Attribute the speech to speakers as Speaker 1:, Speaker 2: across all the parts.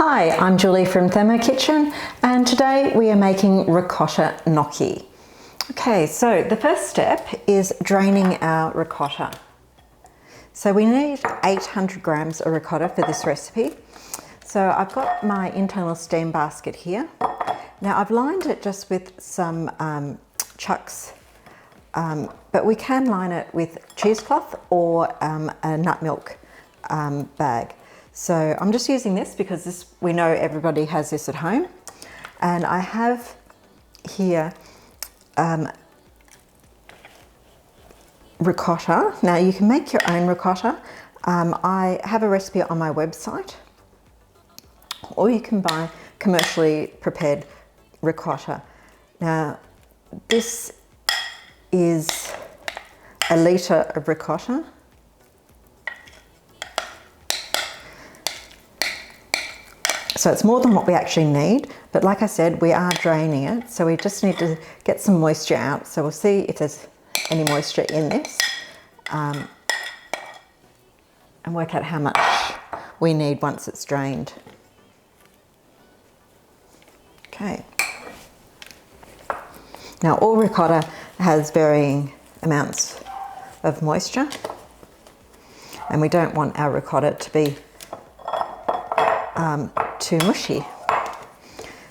Speaker 1: Hi, I'm Julie from ThermoKitchen, and today we are making ricotta gnocchi. Okay, so the first step is draining our ricotta. So we need 800 grams of ricotta for this recipe. So I've got my internal steam basket here. Now I've lined it just with some chucks, but we can line it with cheesecloth or a nut milk bag. So I'm just using this because we know everybody has this at home. And I have here ricotta. Now you can make your own ricotta. I have a recipe on my website, or you can buy commercially prepared ricotta. Now this is a litre of ricotta. So it's more than what we actually need, but like I said, we are draining it, so we just need to get some moisture out. So we'll see if there's any moisture in this and work out how much we need once it's drained. Okay. Now all ricotta has varying amounts of moisture, and we don't want our ricotta to be too mushy.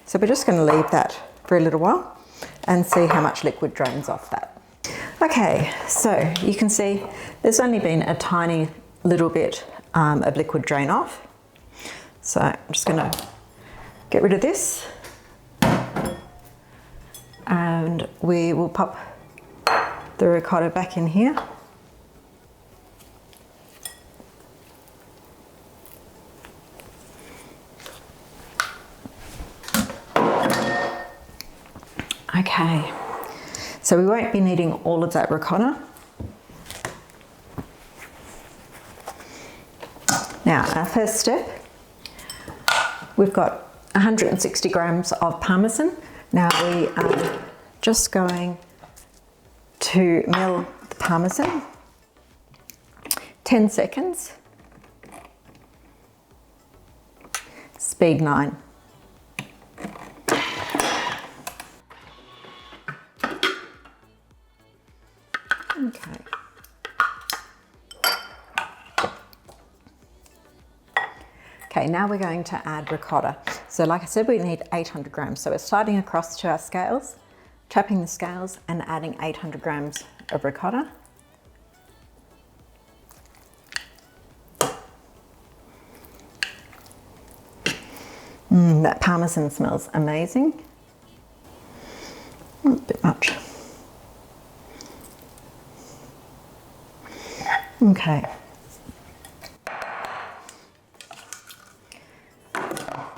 Speaker 1: So we're just going to leave that for a little while and see how much liquid drains off that. Okay, so you can see there's only been a tiny little bit of liquid drain off. So I'm just going to get rid of this, and we will pop the ricotta back in here. Okay, so we won't be needing all of that ricotta. Now, our first step, we've got 160 grams of parmesan. Now we are just going to mill the parmesan, 10 seconds, speed 9. Okay. Okay, now we're going to add ricotta. So like I said, we need 800 grams. So we're starting across to our scales, tapping the scales and adding 800 grams of ricotta. That parmesan smells amazing. A bit much. Okay.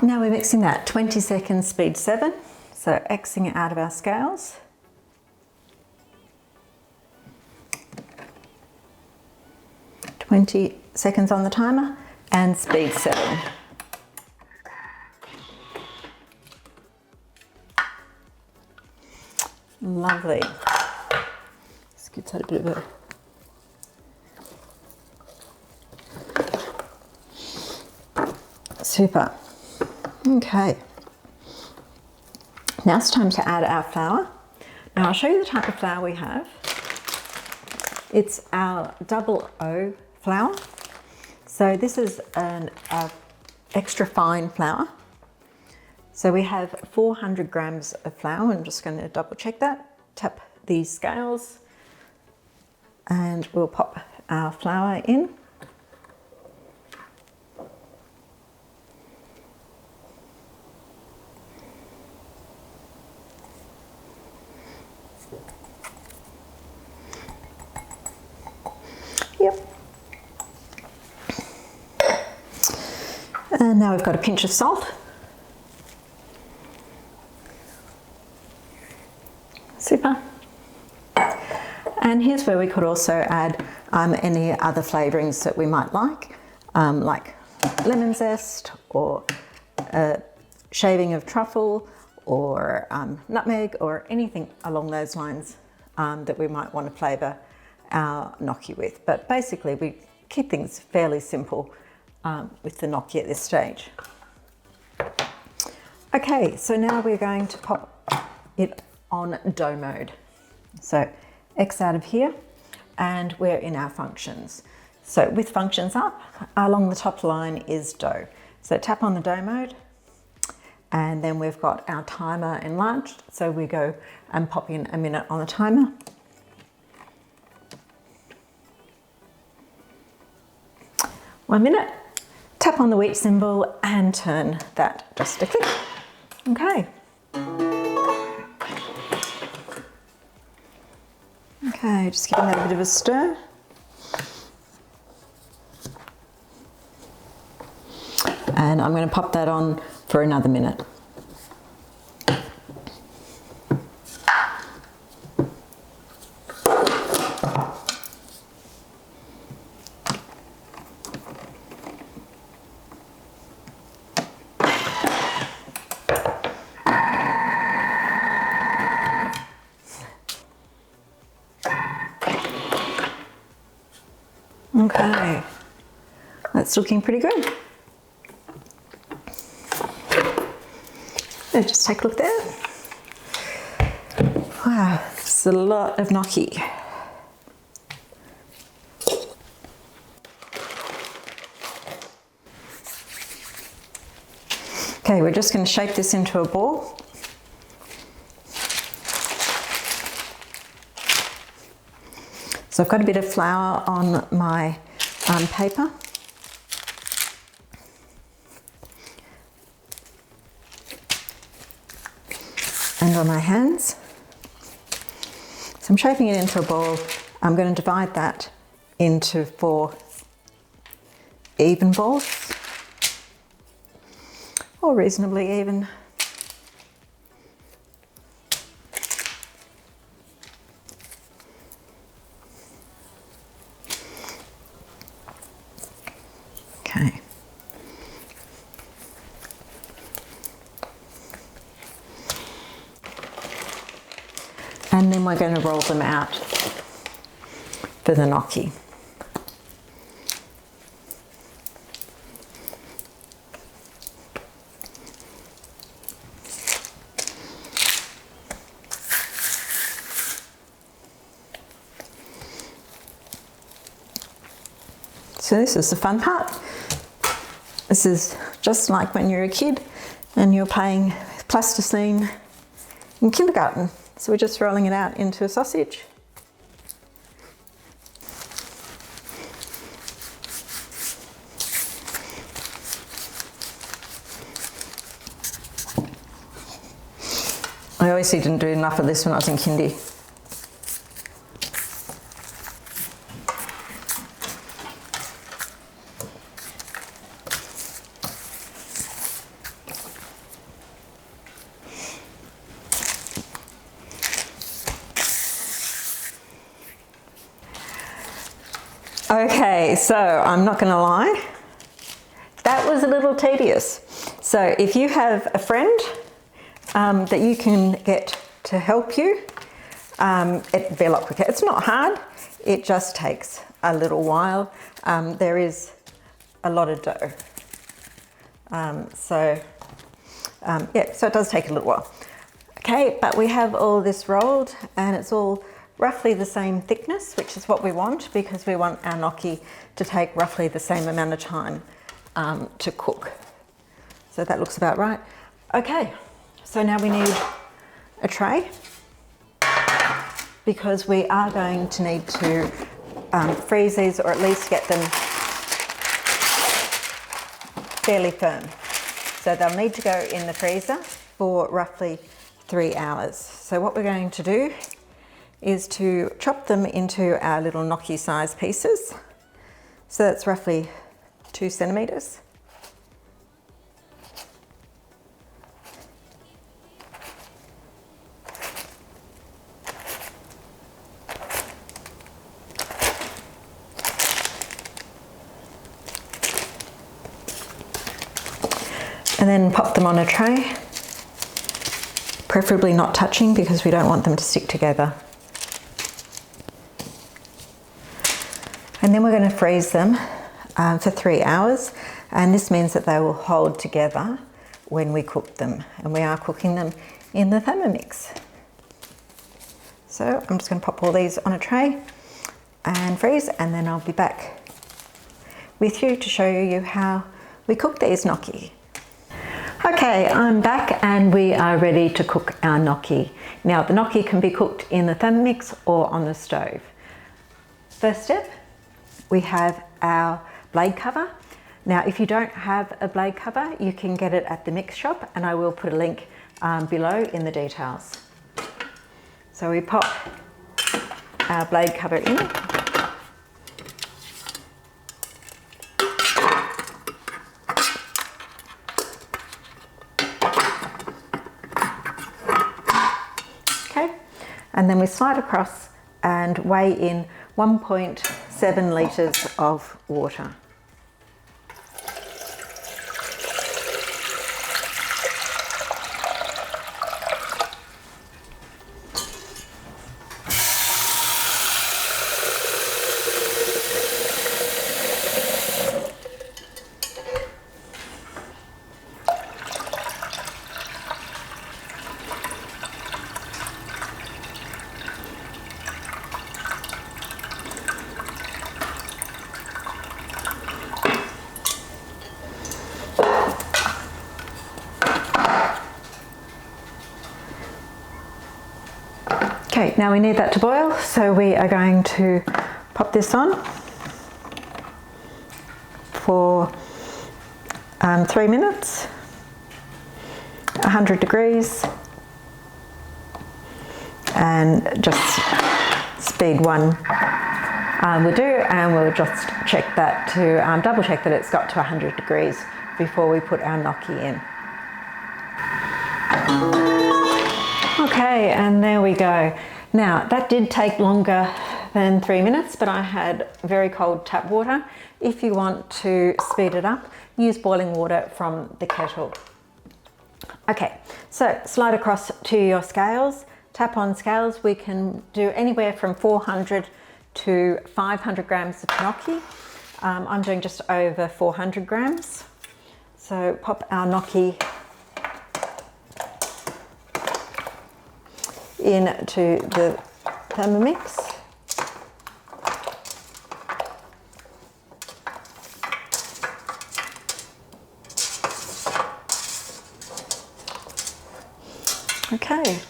Speaker 1: Now we're mixing that 20 seconds, speed 7. So Xing it out of our scales. "20 seconds on the timer and speed 7. Lovely. Just gives that a bit of a super. Okay. Now it's time to add our flour. Now I'll show you the type of flour we have. It's our double O flour. So this is an extra fine flour. So we have 400 grams of flour. I'm just going to double check that. Tap these scales and we'll pop our flour in. Yep. And now we've got a pinch of salt. Super. And here's where we could also add any other flavourings that we might like lemon zest or a shaving of truffle or nutmeg or anything along those lines that we might want to flavour our gnocchi with. But basically we keep things fairly simple with the gnocchi at this stage. Okay, so now we're going to pop it on dough mode. So X out of here, and we're in our functions. So with functions up, along the top line is dough. So tap on the dough mode, and then we've got our timer enlarged. So we go and pop in a minute on the timer. One minute, tap on the wheat symbol and turn that just a click. Okay. Okay, just giving that a bit of a stir. And I'm going to pop that on for another minute. Okay, that's looking pretty good. So just take a look there. Wow, it's a lot of gnocchi. Okay, we're just going to shape this into a ball. So I've got a bit of flour on my paper. And on my hands. So I'm shaping it into a ball. I'm going to divide that into 4 even balls, or reasonably even. Okay. And then we're going to roll them out for the gnocchi. So this is the fun part. This is just like when you're a kid and you're playing plasticine in kindergarten. So we're just rolling it out into a sausage. I obviously didn't do enough of this when I was in kindy. Okay, so I'm not going to lie, that was a little tedious. So if you have a friend that you can get to help you, it'd be a lot quicker. It's not hard, it just takes a little while. There is a lot of dough. Yeah, so it does take a little while. Okay, but we have all this rolled and it's all roughly the same thickness, which is what we want because we want our gnocchi to take roughly the same amount of time to cook. So that looks about right. Okay, so now we need a tray because we are going to need to freeze these, or at least get them fairly firm. So they'll need to go in the freezer for roughly 3 hours. So what we're going to do is to chop them into our little gnocchi size pieces. So that's roughly 2 centimeters. And then pop them on a tray, preferably not touching because we don't want them to stick together. And then we're going to freeze them for 3 hours, and this means that they will hold together when we cook them, and we are cooking them in the Thermomix. So I'm just going to pop all these on a tray and freeze, and then I'll be back with you to show you how we cook these gnocchi. Okay, I'm back and we are ready to cook our gnocchi. Now the gnocchi can be cooked in the Thermomix or on the stove. First step, we have our blade cover. Now if you don't have a blade cover, you can get it at the mix shop, and I will put a link below in the details. So we pop our blade cover in. Okay, and then we slide across and weigh in 1.7 litres of water. Okay, now we need that to boil, so we are going to pop this on for 3 minutes, 100 degrees, and just speed 1 will do, and we'll just check that to double check that it's got to 100 degrees before we put our gnocchi in. Okay, and there we go. Now that did take longer than 3 minutes, but I had very cold tap water. If you want to speed it up, use boiling water from the kettle. Okay, so slide across to your scales, tap on scales. We can do anywhere from 400 to 500 grams of gnocchi. I'm doing just over 400 grams. So pop our gnocchi into the Thermomix. Okay.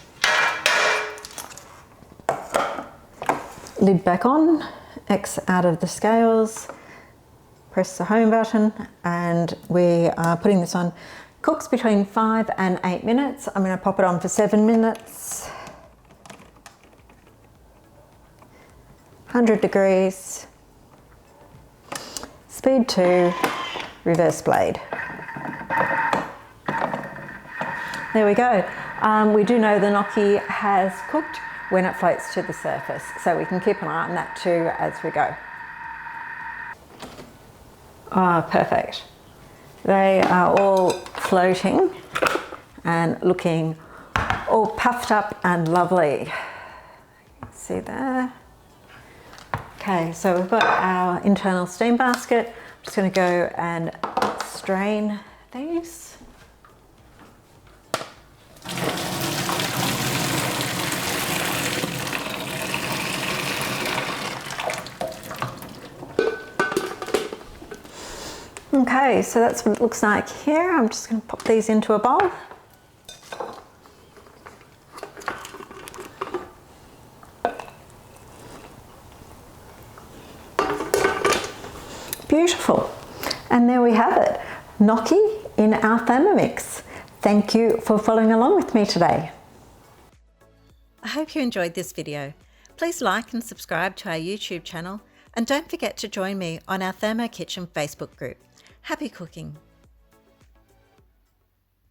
Speaker 1: Lid back on, X out of the scales, press the home button, and we are putting this on. Cooks between 5 and 8 minutes. I'm going to pop it on for 7 minutes. 100 degrees, speed 2, reverse blade. There we go. We do know the gnocchi has cooked when it floats to the surface, so we can keep an eye on that too as we go. Ah, perfect. They are all floating and looking all puffed up and lovely. See there? Okay, so we've got our internal steam basket. I'm just going to go and strain these. Okay, so that's what it looks like here. I'm just going to pop these into a bowl. Beautiful. And there we have it, gnocchi in our Thermomix. Thank you for following along with me today. I hope you enjoyed this video. Please like and subscribe to our YouTube channel, and don't forget to join me on our ThermoKitchen Facebook group. Happy cooking!